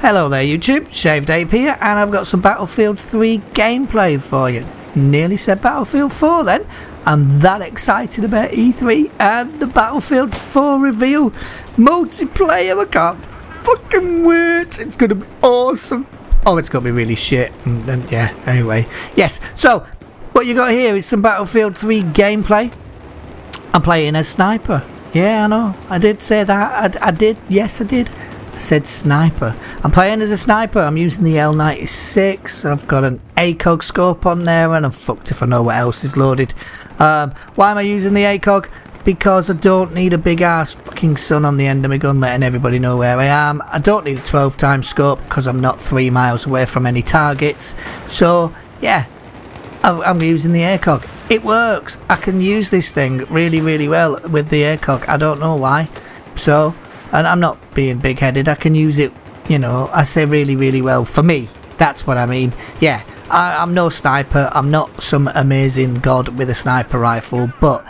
Hello there YouTube, ShavedApe here, and I've got some Battlefield 3 gameplay for you. Nearly said Battlefield 4 then. I'm that excited about E3 and the Battlefield 4 reveal. Multiplayer, I can't fucking wait. It's going to be awesome. Oh, it's going to be really shit. And yeah, anyway. Yes, so what you got here is some Battlefield 3 gameplay. I'm playing as sniper. Yeah, I know. I did say that. I did. Yes, I did. I said sniper. I'm playing as a sniper. I'm using the L96. I've got an ACOG scope on there, and I'm fucked if I know what else is loaded. Why am I using the ACOG? Because I don't need a big ass fucking sun on the end of my gun letting everybody know where I am. I don't need a 12 times scope because I'm not 3 miles away from any targets. So yeah, I'm using the ACOG. It works. I can use this thing really well with the ACOG. I don't know why. So, and I'm not being big-headed. I can use it, you know, I say really well for me. That's what I mean. Yeah, I'm no sniper. I'm not some amazing god with a sniper rifle. But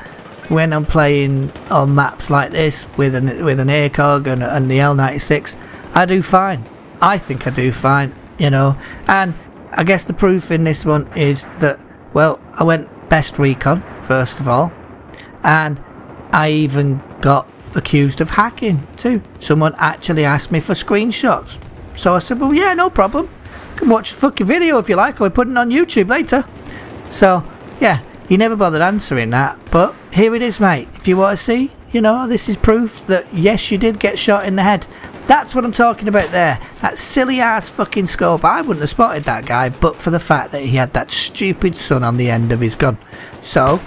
when I'm playing on maps like this with an ACOG and the L96, I do fine. I think I do fine, you know. And I guess the proof in this one is that, well, I went best recon, first of all. And I even got accused of hacking too. Someone actually asked me for screenshots, so I said, well, yeah, no problem, you can watch the fucking video if you like, I'll put it on YouTube later. So yeah, he never bothered answering that, but here it is, mate. If you want to see, you know, this is proof that yes, you did get shot in the head. That's what I'm talking about there. That silly ass fucking scope. I wouldn't have spotted that guy but for the fact that he had that stupid sun on the end of his gun. So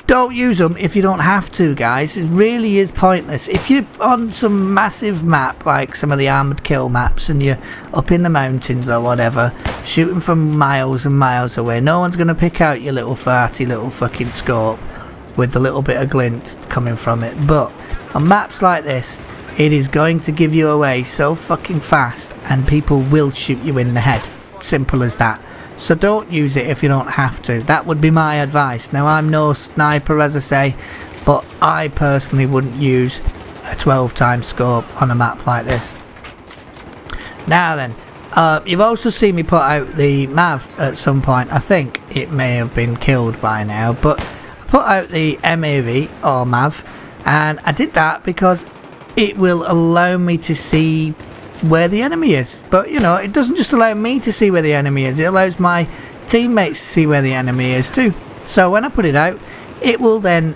don't use them if you don't have to, guys. It really is pointless. If you're on some massive map like some of the armoured kill maps and you're up in the mountains or whatever, shooting from miles and miles away, no one's going to pick out your little farty little fucking scope with a little bit of glint coming from it. But on maps like this, it is going to give you away so fucking fast and people will shoot you in the head. Simple as that. So don't use it if you don't have to. That would be my advice. Now, I'm no sniper, as I say, but I personally wouldn't use a 12 times scope on a map like this. Now then, you've also seen me put out the MAV at some point. I think it may have been killed by now, but I put out the MAV or MAV, and I did that because it will allow me to see where the enemy is. But you know, it doesn't just allow me to see where the enemy is, it allows my teammates to see where the enemy is too. So when I put it out, it will then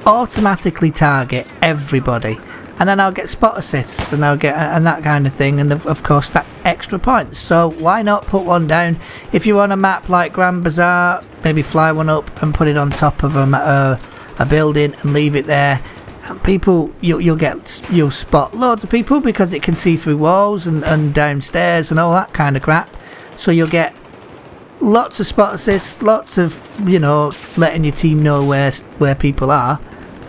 automatically target everybody, and then I'll get spot assists and I'll get and that kind of thing, and of course that's extra points. So why not put one down? If you want a map like Grand Bazaar, maybe fly one up and put it on top of a building and leave it there. And people, you'll spot loads of people because it can see through walls and downstairs and all that kind of crap. So you'll get lots of spot assists, lots of, you know, letting your team know where people are,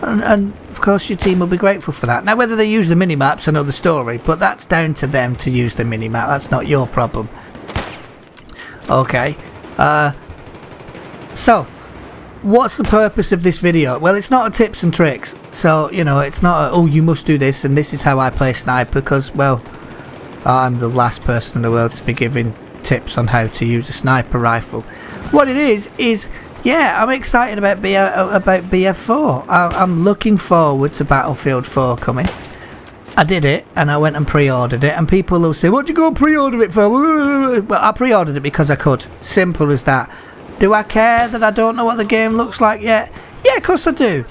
and of course your team will be grateful for that. Now whether they use the minimap's another story, but that's down to them to use the minimap. That's not your problem. Okay, so what's the purpose of this video? Well, it's not a tips and tricks, so you know, it's not a, oh, you must do this and this is how I play sniper, because, well, I'm the last person in the world to be giving tips on how to use a sniper rifle. What it is yeah, I'm excited about BF4. I'm looking forward to Battlefield 4 coming. I did it and I went and pre-ordered it, and people will say, what'd you go pre-order it for? Well, I pre-ordered it because I could. Simple as that. Do I care that I don't know what the game looks like yet? Yeah, of course I do.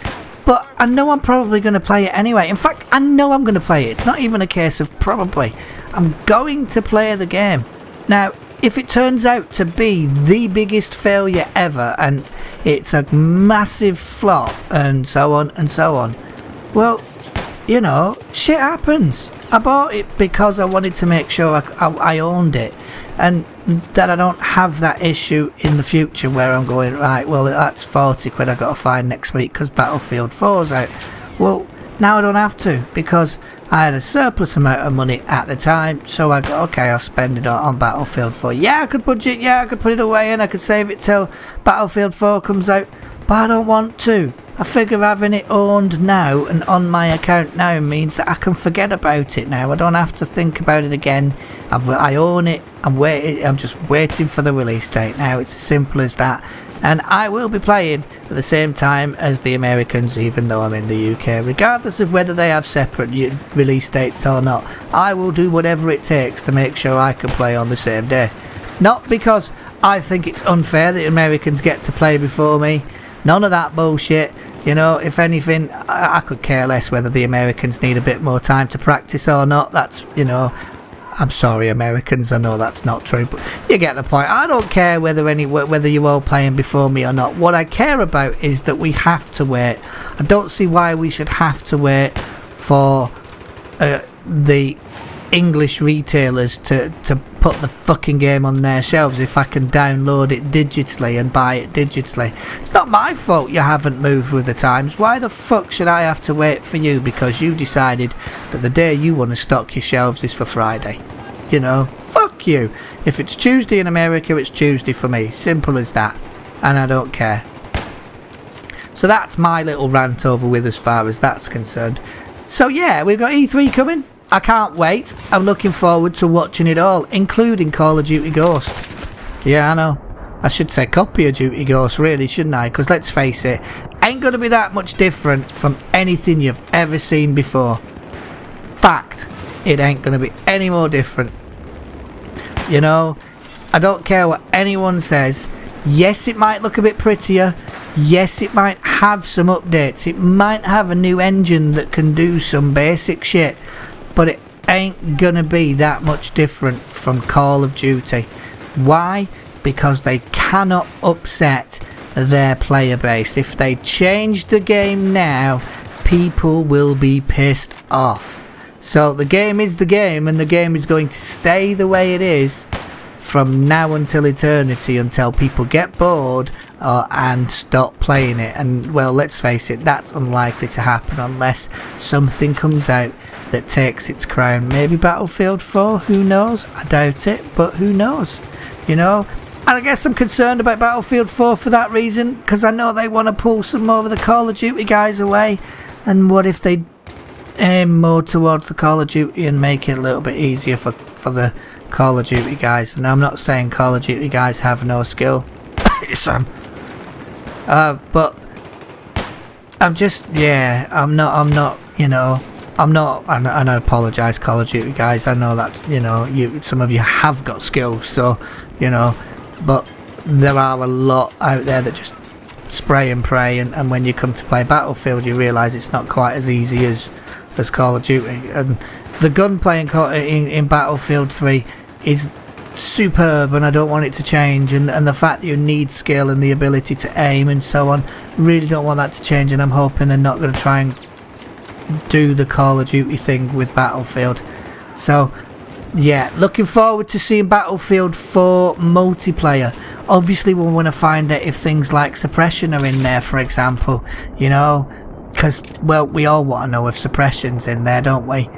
But I know I'm probably going to play it anyway. In fact, I know I'm going to play it. It's not even a case of probably. I'm going to play the game. Now, if it turns out to be the biggest failure ever and it's a massive flop and so on and so on, well, you know, shit happens. I bought it because I wanted to make sure I owned it, and that I don't have that issue in the future where I'm going, right, well, that's 40 quid I got to find next week because Battlefield 4's out. Well, now I don't have to, because I had a surplus amount of money at the time, so I go, okay, I'll spend it on Battlefield 4. Yeah, I could budget, yeah, I could put it away and I could save it till Battlefield 4 comes out, but I don't want to. I figure having it owned now and on my account now means that I can forget about it now. I don't have to think about it again. I own it. I'm just waiting for the release date now. It's as simple as that. And I will be playing at the same time as the Americans, even though I'm in the UK. Regardless of whether they have separate release dates or not, I will do whatever it takes to make sure I can play on the same day. Not because I think it's unfair that Americans get to play before me. None of that bullshit. You know, if anything, I could care less whether the Americans need a bit more time to practice or not. That's, you know, I'm sorry Americans, I know that's not true, but you get the point. I don't care whether you're all playing before me or not. What I care about is that we have to wait. I don't see why we should have to wait for the English retailers to put the fucking game on their shelves if I can download it digitally and buy it digitally. It's not my fault you haven't moved with the times. Why the fuck should I have to wait for you because you decided that the day you want to stock your shelves is for Friday? You know, fuck you. If it's Tuesday in America, it's Tuesday for me. Simple as that. And I don't care. So that's my little rant over with as far as that's concerned. So yeah, we've got E3 coming. I can't wait. I'm looking forward to watching it all, including Call of Duty Ghost. Yeah, I know. I should say Copy of Duty Ghost, really, shouldn't I? Because let's face it, ain't going to be that much different from anything you've ever seen before. Fact, it ain't going to be any more different. You know, I don't care what anyone says. Yes, it might look a bit prettier. Yes, it might have some updates. It might have a new engine that can do some basic shit. But it ain't gonna be that much different from Call of Duty. Why? Because they cannot upset their player base. If they change the game now, people will be pissed off. So the game is the game, and the game is going to stay the way it is from now until eternity, until people get bored and stop playing it. And well, let's face it, that's unlikely to happen unless something comes out that takes its crown. Maybe Battlefield 4, who knows? I doubt it, but who knows, you know. And I guess I'm concerned about Battlefield 4 for that reason, because I know they want to pull some more of the Call of Duty guys away. And what if they aim more towards the Call of Duty and make it a little bit easier for the Call of Duty guys? And I'm not saying Call of Duty guys have no skill. Sam. But I'm just, yeah, I'm not, you know, I'm not, and I apologise, Call of Duty guys. I know that, you know, some of you have got skills, so, you know, but there are a lot out there that just spray and pray, and when you come to play Battlefield, you realise it's not quite as easy as Call of Duty. And the gunplay in Battlefield 3 is superb, and I don't want it to change, and the fact that you need skill and the ability to aim and so on, really don't want that to change, and I'm hoping they're not going to try and do the Call of Duty thing with Battlefield. So yeah, looking forward to seeing Battlefield 4 multiplayer. Obviously we'll want to find out if things like suppression are in there, for example, you know, because, well, we all want to know if suppression's in there, don't we?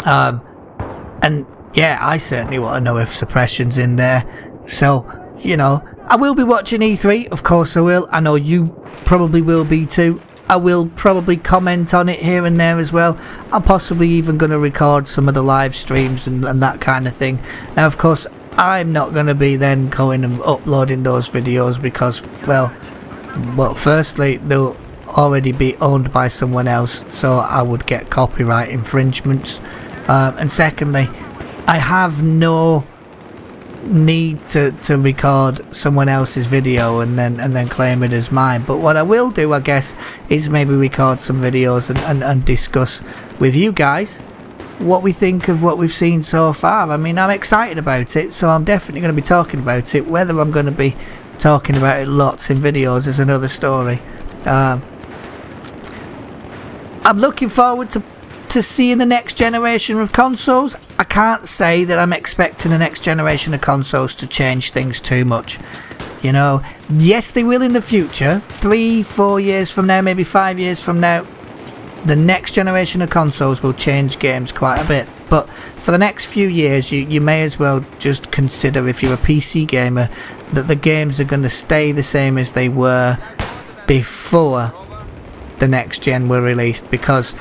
And yeah, I certainly want to know if suppression's in there. So, you know, I will be watching E3, of course I will. I know you probably will be too. I will probably comment on it here and there as well. I'm possibly even going to record some of the live streams and that kind of thing. Now, of course, I'm not going to be then going and uploading those videos because, well, firstly, they'll already be owned by someone else, so I would get copyright infringements. And secondly, I have no need to record someone else's video and then claim it as mine. But what I will do, I guess, is maybe record some videos and discuss with you guys what we think of what we've seen so far. I mean, I'm excited about it, so I'm definitely going to be talking about it. Whether I'm going to be talking about it lots in videos is another story. I'm looking forward to seeing the next generation of consoles. I can't say that I'm expecting the next generation of consoles to change things too much. You know, yes, they will in the future. 3-4 years from now, maybe 5 years from now, the next generation of consoles will change games quite a bit. But for the next few years, you may as well just consider, if you're a PC gamer, that the games are going to stay the same as they were before the next gen were released, because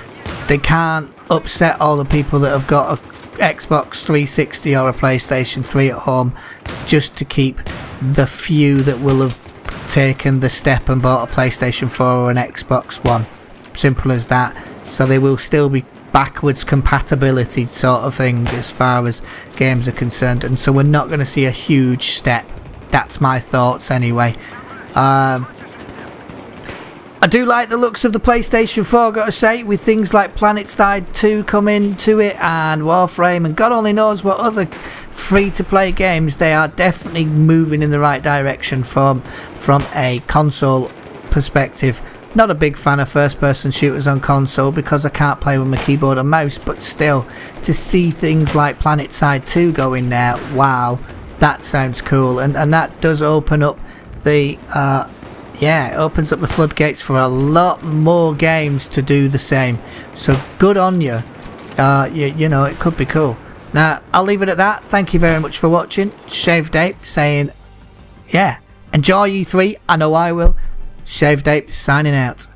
they can't upset all the people that have got a Xbox 360 or a PlayStation 3 at home just to keep the few that will have taken the step and bought a PlayStation 4 or an Xbox One. Simple as that. So they will still be backwards compatibility sort of thing as far as games are concerned, and so we're not going to see a huge step. That's my thoughts anyway. I do like the looks of the PlayStation 4, gotta say, with things like PlanetSide 2 coming to it and Warframe and God only knows what other free-to-play games. They are definitely moving in the right direction from a console perspective. Not a big fan of first-person shooters on console because I can't play with my keyboard and mouse, but still, to see things like PlanetSide 2 going there, wow, that sounds cool, and that does open up the yeah, it opens up the floodgates for a lot more games to do the same. So good on you. You know, it could be cool. Now, I'll leave it at that. Thank you very much for watching. ShavedApe saying, yeah, enjoy E3. I know I will. ShavedApe signing out.